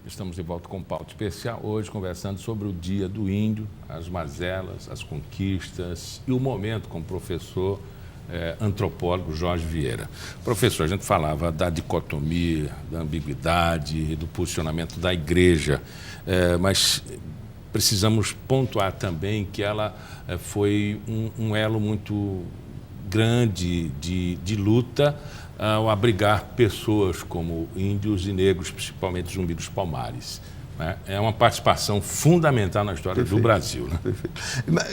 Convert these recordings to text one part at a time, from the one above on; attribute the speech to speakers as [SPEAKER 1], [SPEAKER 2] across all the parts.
[SPEAKER 1] Estamos de volta com um pauta especial, hoje conversando sobre o Dia do Índio, as mazelas, as conquistas e o momento com o professor antropólogo Jorge Vieira. Professor, a gente falava da dicotomia, da ambiguidade, do posicionamento da igreja, mas precisamos pontuar também que ela foi um elo muito grande de luta ao abrigar pessoas como índios e negros, principalmente Zumbi dos Palmares. Né? É uma participação fundamental na história do Brasil. Né?
[SPEAKER 2] Perfeito.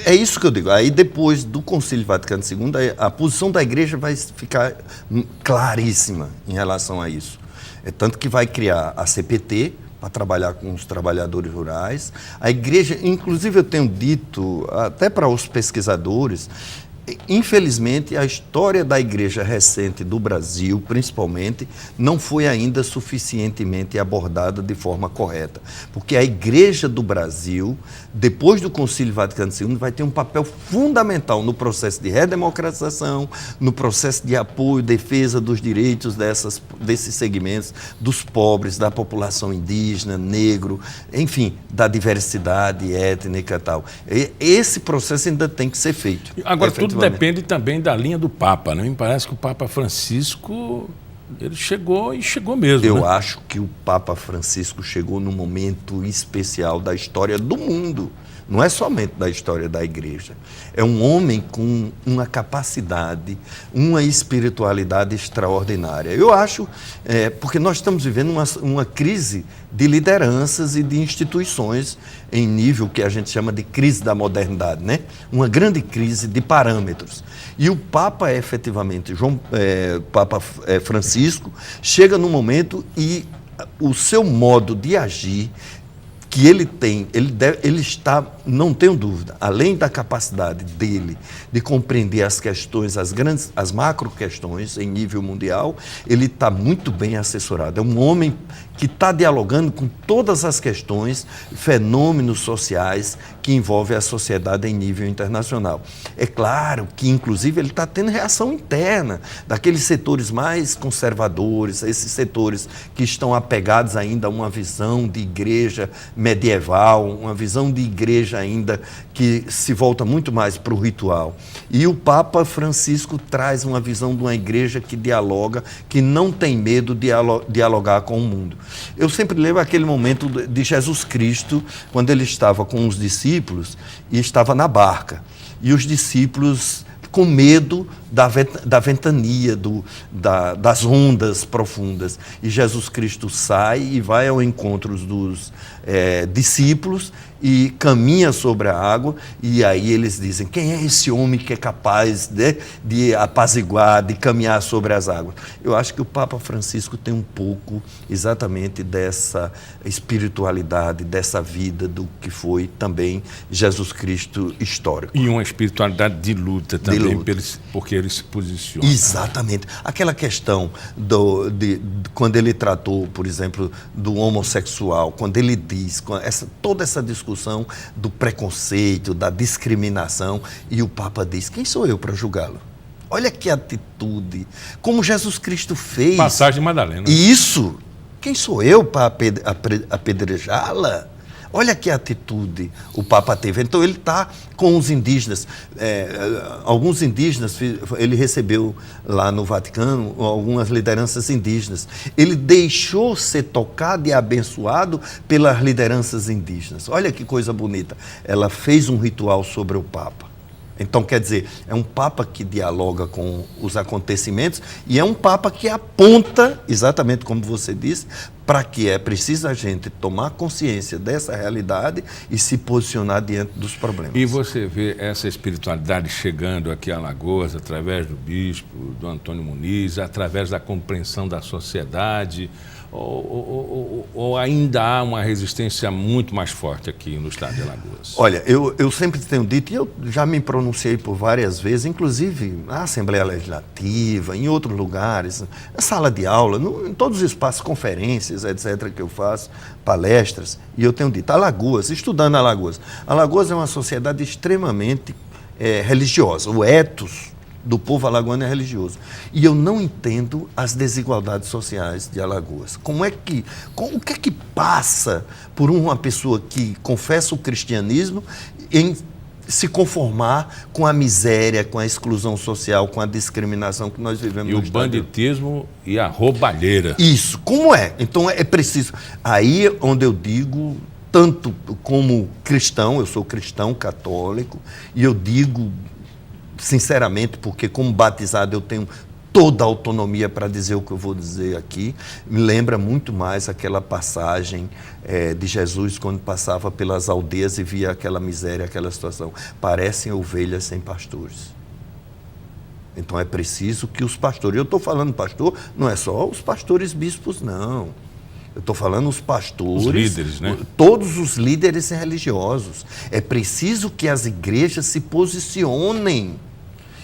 [SPEAKER 2] É isso que eu digo. Aí, depois do Concílio Vaticano II, a posição da igreja vai ficar claríssima em relação a isso. É tanto que vai criar a CPT, para trabalhar com os trabalhadores rurais. A igreja, inclusive eu tenho dito, até para os pesquisadores, infelizmente, a história da igreja recente do Brasil, principalmente, não foi ainda suficientemente abordada de forma correta. Porque a igreja do Brasil, depois do Concílio Vaticano II, vai ter um papel fundamental no processo de redemocratização, no processo de apoio e defesa dos direitos desses segmentos, dos pobres, da população indígena, negro, enfim, da diversidade étnica e tal. Esse processo ainda tem que ser feito.
[SPEAKER 1] Agora, tudo depende também da linha do Papa, né? Me parece que o Papa Francisco, ele chegou e chegou mesmo.
[SPEAKER 2] Eu acho que o Papa Francisco chegou num momento especial da história do mundo. Não é somente da história da igreja. É um homem com uma capacidade, uma espiritualidade extraordinária. Eu acho, porque nós estamos vivendo uma crise de lideranças e de instituições em nível que a gente chama de crise da modernidade, né? Uma grande crise de parâmetros. E o Papa, efetivamente, Papa Francisco, chega num momento e o seu modo de agir que ele tem, ele está, não tenho dúvida, além da capacidade dele de compreender as questões, as macro questões em nível mundial, ele está muito bem assessorado. É um homem que está dialogando com todas as questões, fenômenos sociais que envolvem a sociedade em nível internacional. É claro que, inclusive, ele está tendo reação interna daqueles setores mais conservadores, esses setores que estão apegados ainda a uma visão de igreja medieval, uma visão de igreja ainda que se volta muito mais para o ritual. E o Papa Francisco traz uma visão de uma igreja que dialoga, que não tem medo de dialogar com o mundo. Eu sempre lembro aquele momento de Jesus Cristo, quando ele estava com os discípulos e estava na barca. E os discípulos, com medo da ventania, das ondas profundas. E Jesus Cristo sai e vai ao encontro dos discípulos e caminha sobre a água, e aí eles dizem: quem é esse homem que é capaz de apaziguar, de caminhar sobre as águas? Eu acho que o Papa Francisco tem um pouco exatamente dessa espiritualidade, dessa vida do que foi também Jesus Cristo histórico.
[SPEAKER 1] E uma espiritualidade de luta também, porque ele se posiciona.
[SPEAKER 2] Exatamente. Aquela questão quando ele tratou, por exemplo, do homossexual, quando ele diz, toda essa discussão do preconceito, da discriminação, e o Papa diz: quem sou eu para julgá-lo? Olha que atitude, como Jesus Cristo fez.
[SPEAKER 1] Passagem de Madalena.
[SPEAKER 2] Isso, quem sou eu para apedrejá-la? Olha que atitude o Papa teve. Então ele está com os indígenas. Alguns indígenas, ele recebeu lá no Vaticano algumas lideranças indígenas. Ele deixou ser tocado e abençoado pelas lideranças indígenas. Olha que coisa bonita. Ela fez um ritual sobre o Papa. Então, quer dizer, é um Papa que dialoga com os acontecimentos e é um Papa que aponta, exatamente como você disse, para que é preciso a gente tomar consciência dessa realidade e se posicionar diante dos problemas.
[SPEAKER 1] E você vê essa espiritualidade chegando aqui a Alagoas através do bispo, do Antônio Muniz, através da compreensão da sociedade, ou ainda há uma resistência muito mais forte aqui no estado de Alagoas?
[SPEAKER 2] Olha, eu sempre tenho dito, e eu já me pronunciei por várias vezes, inclusive na Assembleia Legislativa, em outros lugares, na sala de aula, em todos os espaços, conferências, etc., que eu faço, palestras, e eu tenho dito: Alagoas, estudando Alagoas. Alagoas é uma sociedade extremamente religiosa. O ethos do povo alagoano é religioso. E eu não entendo as desigualdades sociais de Alagoas. O que é que passa por uma pessoa que confessa o cristianismo em se conformar com a miséria, com a exclusão social, com a discriminação que nós vivemos
[SPEAKER 1] no
[SPEAKER 2] estado?
[SPEAKER 1] E o banditismo e a roubalheira.
[SPEAKER 2] Isso, como é? Então é preciso. Aí onde eu digo, tanto como cristão, eu sou cristão católico, e eu digo sinceramente, porque como batizado eu tenho toda a autonomia para dizer o que eu vou dizer aqui, me lembra muito mais aquela passagem de Jesus quando passava pelas aldeias e via aquela miséria, aquela situação. Parecem ovelhas sem pastores. Então é preciso que os pastores, eu estou falando pastor, não é só os pastores bispos, não. Eu estou falando os pastores,
[SPEAKER 1] os líderes, né?
[SPEAKER 2] Todos os líderes religiosos. É preciso que as igrejas se posicionem.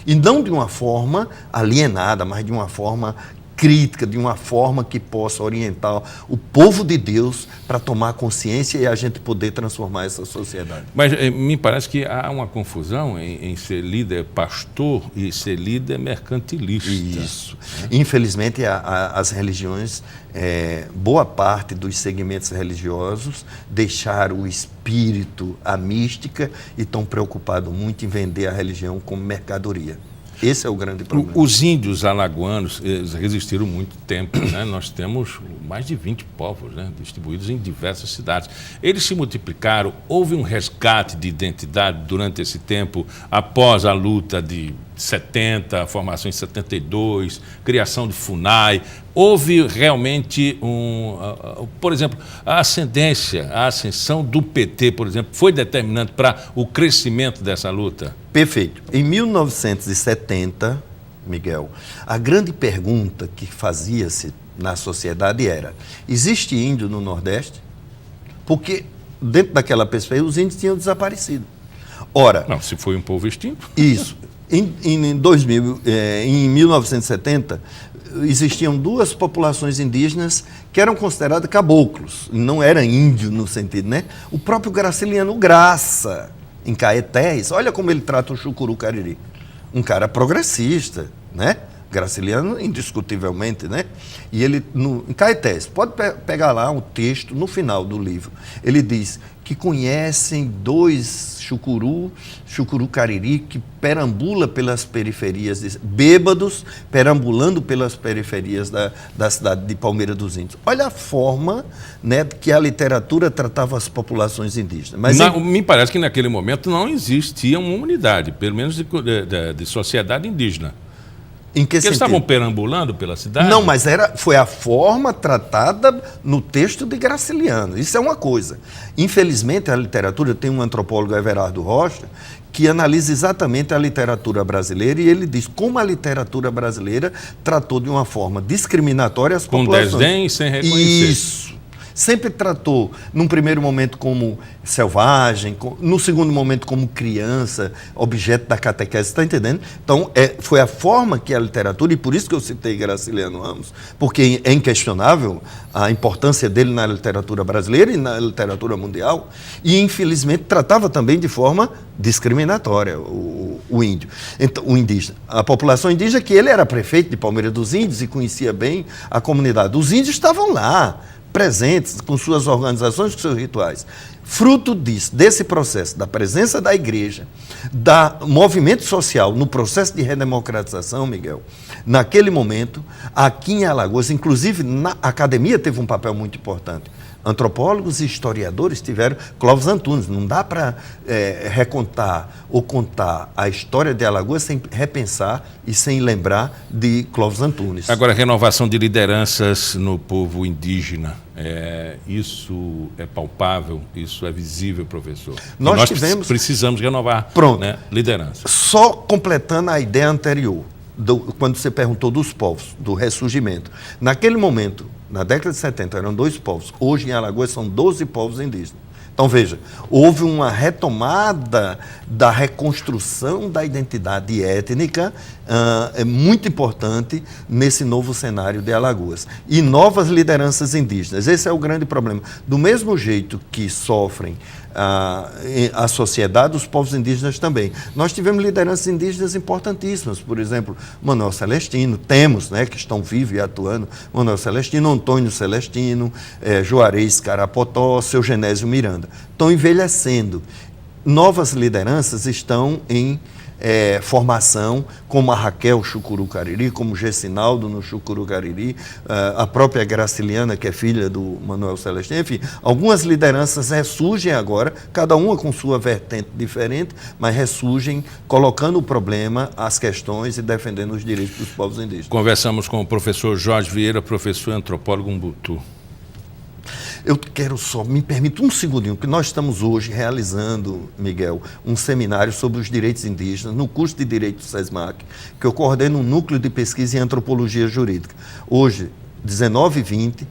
[SPEAKER 2] E não de uma forma alienada, mas de uma forma crítica, de uma forma que possa orientar o povo de Deus para tomar consciência e a gente poder transformar essa sociedade.
[SPEAKER 1] Mas me parece que há uma confusão em ser líder pastor e ser líder mercantilista.
[SPEAKER 2] Isso. Infelizmente, as religiões, boa parte dos segmentos religiosos deixaram o espírito, a mística e estão preocupados muito em vender a religião como mercadoria. Esse é o grande problema.
[SPEAKER 1] Os índios alagoanos resistiram muito tempo, né? Nós temos mais de 20 povos, né, distribuídos em diversas cidades. Eles se multiplicaram, houve um resgate de identidade durante esse tempo, após a luta de 70, a formação em 72, criação de FUNAI. Houve realmente por exemplo, a ascensão do PT, por exemplo, foi determinante para o crescimento dessa luta?
[SPEAKER 2] Perfeito. Em 1970, Miguel, a grande pergunta que fazia-se na sociedade era: existe índio no Nordeste? Porque dentro daquela perspectiva os índios tinham desaparecido. Ora...
[SPEAKER 1] Não, se foi um povo extinto.
[SPEAKER 2] Isso. Em 1970, existiam duas populações indígenas que eram consideradas caboclos, não era índio no sentido, né? O próprio Graciliano Graça, em Caetés, olha como ele trata o Chucuru Cariri. Um cara progressista, né? Graciliano, indiscutivelmente, né? E ele, em Caetés, pode pegar lá um texto no final do livro. Ele diz que conhecem dois Chucuru Cariri, que perambula pelas periferias, bêbados, perambulando pelas periferias da cidade de Palmeira dos Índios. Olha a forma, né, que a literatura tratava as populações indígenas. Mas
[SPEAKER 1] me parece que naquele momento não existia uma unidade, pelo menos de sociedade indígena.
[SPEAKER 2] Em que sentido?
[SPEAKER 1] Eles estavam perambulando pela cidade?
[SPEAKER 2] Não, mas foi a forma tratada no texto de Graciliano. Isso é uma coisa. Infelizmente, a literatura, tem um antropólogo, Everardo Rocha, que analisa exatamente a literatura brasileira e ele diz como a literatura brasileira tratou de uma forma discriminatória as populações.
[SPEAKER 1] Com desdém e sem reconhecer.
[SPEAKER 2] Isso. Sempre tratou, num primeiro momento, como selvagem, no segundo momento, como criança, objeto da catequese, está entendendo? Então, foi a forma que a literatura, e por isso que eu citei Graciliano Ramos, porque é inquestionável a importância dele na literatura brasileira e na literatura mundial, e, infelizmente, tratava também de forma discriminatória o índio, então, o indígena. A população indígena, que ele era prefeito de Palmeira dos Índios e conhecia bem a comunidade. Os índios estavam lá, presentes, com suas organizações, com seus rituais. Fruto disso, desse processo, da presença da igreja, do movimento social no processo de redemocratização, Miguel, naquele momento, aqui em Alagoas, inclusive na academia teve um papel muito importante. Antropólogos e historiadores tiveram. Clóvis Antunes, não dá para recontar ou contar a história de Alagoas sem repensar e sem lembrar de Clóvis Antunes.
[SPEAKER 1] Agora, renovação de lideranças no povo indígena, isso é palpável, isso é visível, professor? Nós precisamos renovar, né, lideranças.
[SPEAKER 2] Só completando a ideia anterior, quando você perguntou dos povos, do ressurgimento. Naquele momento, na década de 70, eram 2 povos. Hoje, em Alagoas, são 12 povos indígenas. Então, veja, houve uma retomada da reconstrução da identidade étnica muito importante nesse novo cenário de Alagoas. E novas lideranças indígenas. Esse é o grande problema. Do mesmo jeito que sofrem a sociedade, os povos indígenas também. Nós tivemos lideranças indígenas importantíssimas, por exemplo, Manuel Celestino, temos, né, que estão vivos e atuando, Manuel Celestino, Antônio Celestino, Juarez Carapotó, seu Genésio Miranda. Estão envelhecendo. Novas lideranças estão em formação, como a Raquel Chucurucariri, como Gessinaldo no Chucurucariri, a própria Graciliana, que é filha do Manuel Celestino, enfim, algumas lideranças ressurgem agora, cada uma com sua vertente diferente, mas ressurgem colocando o problema, as questões e defendendo os direitos dos povos indígenas.
[SPEAKER 1] Conversamos com o professor Jorge Vieira, professor antropólogo Umbutu.
[SPEAKER 2] Eu quero só, me permita um segundinho, que nós estamos hoje realizando, Miguel, um seminário sobre os direitos indígenas no curso de Direito do SESMAC, que eu coordeno um núcleo de pesquisa em antropologia jurídica. Hoje, 19h20,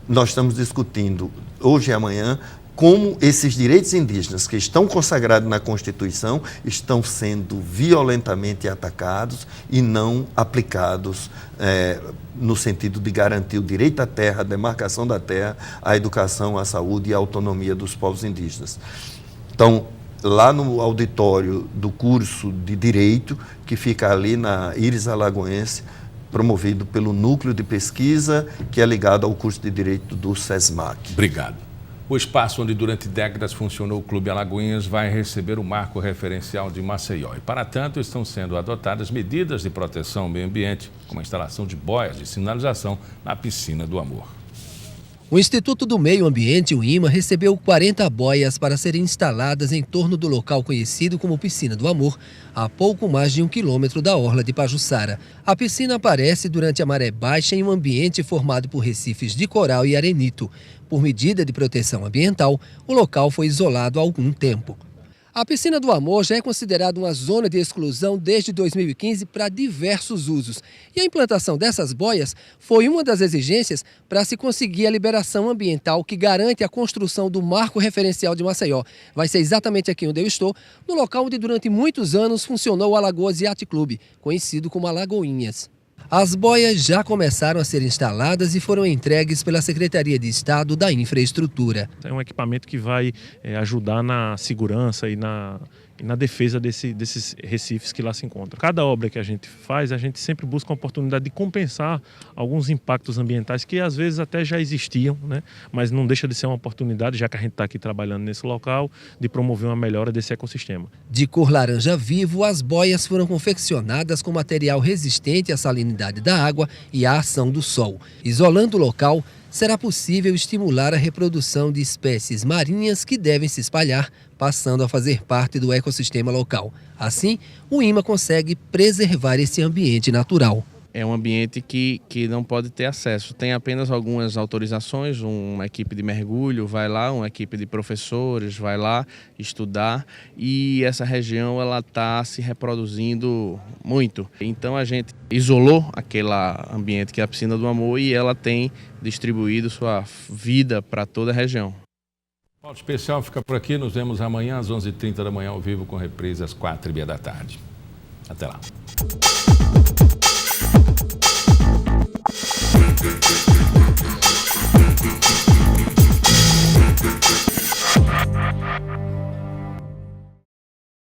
[SPEAKER 2] nós estamos discutindo, hoje e amanhã, como esses direitos indígenas que estão consagrados na Constituição estão sendo violentamente atacados e não aplicados no sentido de garantir o direito à terra, a demarcação da terra, a educação, a saúde e a autonomia dos povos indígenas. Então, lá no auditório do curso de Direito, que fica ali na Íris Alagoense, promovido pelo Núcleo de Pesquisa, que é ligado ao curso de Direito do SESMAC.
[SPEAKER 1] Obrigado. O espaço onde durante décadas funcionou o Clube Alagoinhas vai receber o marco referencial de Maceió. E, para tanto, estão sendo adotadas medidas de proteção ao meio ambiente, como a instalação de boias de sinalização na Piscina do Amor.
[SPEAKER 3] O Instituto do Meio Ambiente, o IMA, recebeu 40 boias para serem instaladas em torno do local conhecido como Piscina do Amor, a pouco mais de 1 quilômetro da orla de Pajuçara. A piscina aparece durante a maré baixa em um ambiente formado por recifes de coral e arenito. Por medida de proteção ambiental, o local foi isolado há algum tempo. A Piscina do Amor já é considerada uma zona de exclusão desde 2015 para diversos usos. E a implantação dessas boias foi uma das exigências para se conseguir a liberação ambiental que garante a construção do marco referencial de Maceió. Vai ser exatamente aqui onde eu estou, no local onde durante muitos anos funcionou o Alagoas Yacht Club, conhecido como Alagoinhas. As boias já começaram a ser instaladas e foram entregues pela Secretaria de Estado da Infraestrutura.
[SPEAKER 4] É um equipamento que vai ajudar na segurança e na defesa desses recifes que lá se encontram. Cada obra que a gente faz, a gente sempre busca uma oportunidade de compensar alguns impactos ambientais que às vezes até já existiam, né? Mas não deixa de ser uma oportunidade, já que a gente está aqui trabalhando nesse local, de promover uma melhora desse ecossistema.
[SPEAKER 3] De cor laranja vivo, as boias foram confeccionadas com material resistente à salinidade da água e à ação do sol. Isolando o local, será possível estimular a reprodução de espécies marinhas que devem se espalhar, passando a fazer parte do ecossistema local. Assim, o IMA consegue preservar esse ambiente natural.
[SPEAKER 5] É um ambiente que não pode ter acesso. Tem apenas algumas autorizações, uma equipe de mergulho vai lá, uma equipe de professores vai lá estudar e essa região ela está se reproduzindo muito. Então a gente isolou aquele ambiente que é a Piscina do Amor e ela tem distribuído sua vida para toda a região.
[SPEAKER 1] O Pauta Especial fica por aqui. Nos vemos amanhã às 11h30 da manhã ao vivo com reprise às 4h30 da tarde. Até lá.